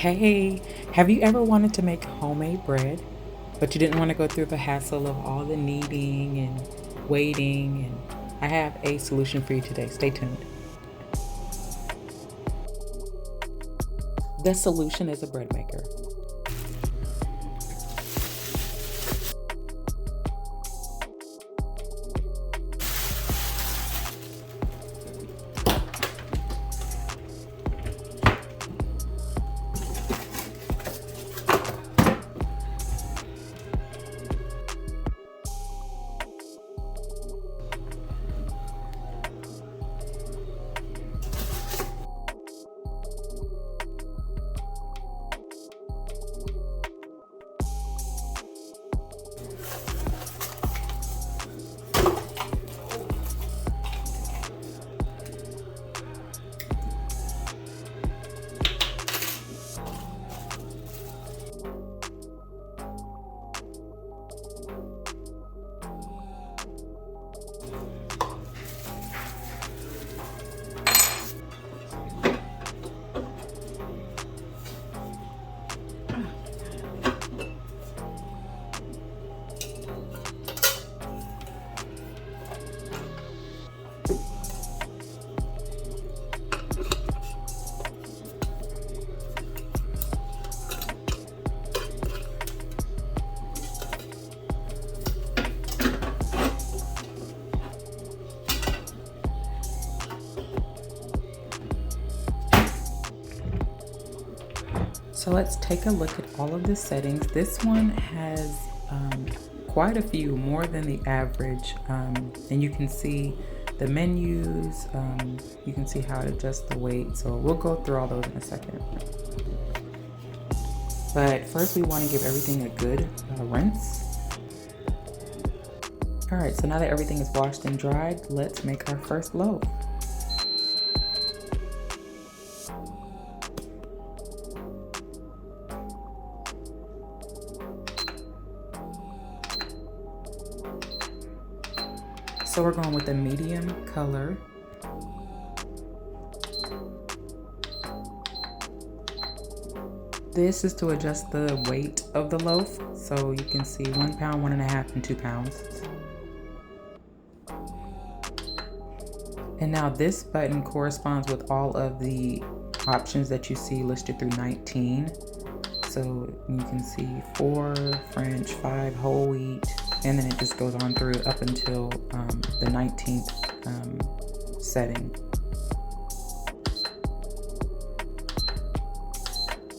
Hey, have you ever wanted to make homemade bread, but you didn't want to go through the hassle of all the kneading and waiting? And I have a solution for you today. Stay tuned. The solution is a bread maker. So let's take a look at all of the settings. This one has quite a few, more than the average. And you can see the menus, you can see how to adjust the weight. So we'll go through all those in a second. But first we want to give everything a good rinse. All right, so now that everything is washed and dried, let's make our first loaf. So we're going with a medium color. This is to adjust the weight of the loaf. So you can see 1 pound, 1.5, and 2 pounds. And now this button corresponds with all of the options that you see listed through 19. So you can see 4 French, 5 whole wheat, and then it just goes on through up until the 19th setting.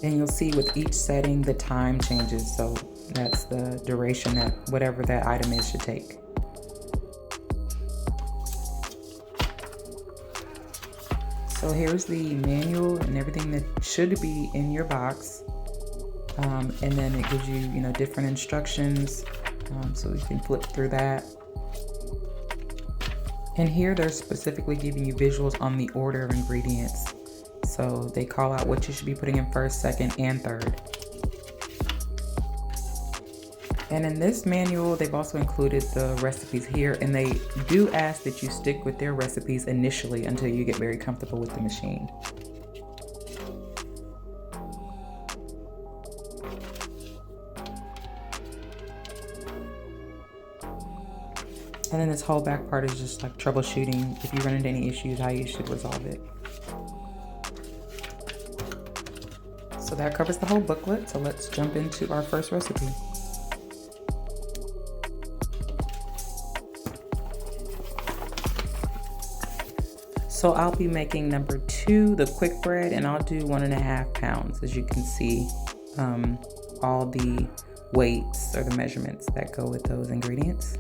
And you'll see with each setting the time changes, so that's the duration that whatever that item is should take. So here's the manual and everything that should be in your box. And then it gives you, different instructions. So you can flip through that. And here they're specifically giving you visuals on the order of ingredients. So they call out what you should be putting in first, second, and third. And in this manual, they've also included the recipes here, and they do ask that you stick with their recipes initially until you get very comfortable with the machine. And then this whole back part is just like troubleshooting. If you run into any issues, how you should resolve it. So that covers the whole booklet. So let's jump into our first recipe. So I'll be making number 2, the quick bread, and I'll do 1.5 pounds. As you can see, all the weights or the measurements that go with those ingredients.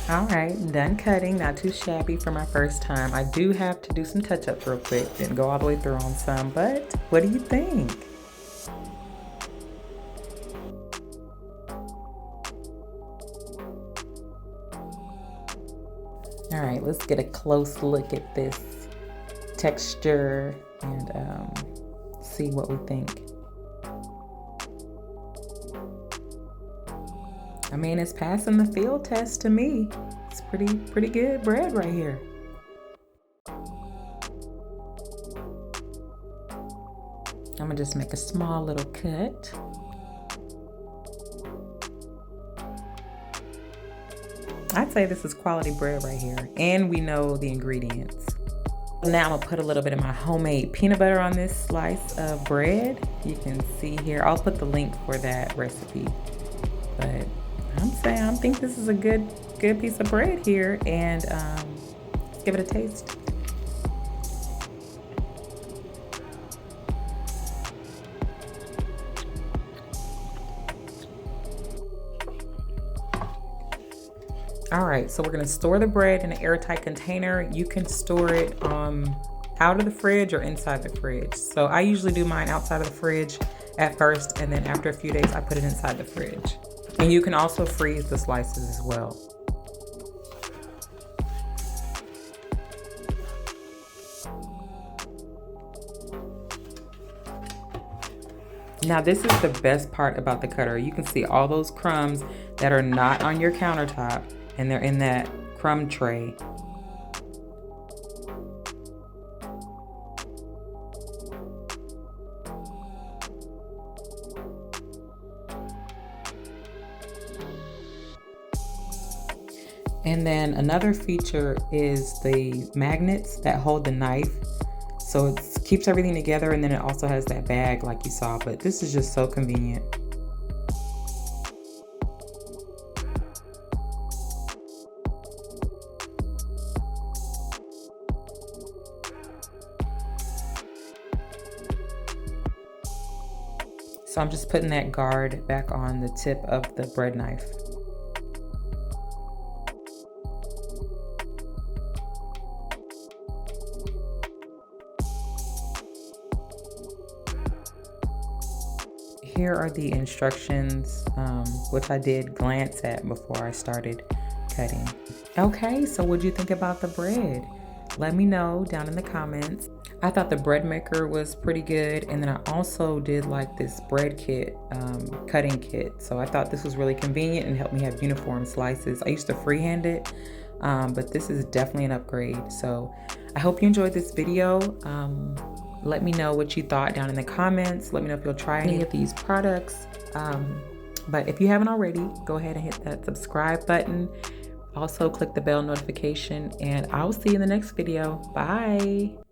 All right, done cutting. Not too shabby for my first time. I do have to do some touch-ups real quick. Didn't go all the way through on some, but what do you think? All right, let's get a close look at this texture and see what we think. I mean, it's passing the field test to me. It's pretty good bread right here. I'm gonna just make a small little cut. I'd say this is quality bread right here, and we know the ingredients. Now I'm gonna put a little bit of my homemade peanut butter on this slice of bread. You can see here, I'll put the link for that recipe. But I think this is a good piece of bread here, and let's give it a taste. All right, so we're gonna store the bread in an airtight container. You can store it out of the fridge or inside the fridge. So I usually do mine outside of the fridge at first, and then after a few days, I put it inside the fridge. And you can also freeze the slices as well. Now this is the best part about the cutter. You can see all those crumbs that are not on your countertop, and they're in that crumb tray. And then another feature is the magnets that hold the knife. So it keeps everything together, and then it also has that bag like you saw, but this is just so convenient. So I'm just putting that guard back on the tip of the bread knife. Here are the instructions, which I did glance at before I started cutting. Okay, so what'd you think about the bread? Let me know down in the comments. I thought the bread maker was pretty good, and then I also did like this bread kit, cutting kit. So I thought this was really convenient and helped me have uniform slices. I used to freehand it, but this is definitely an upgrade. So I hope you enjoyed this video. Let me know what you thought down in the comments. Let me know if you'll try any of these products. But if you haven't already, go ahead and hit that subscribe button. Also click the bell notification, and I'll see you in the next video. Bye.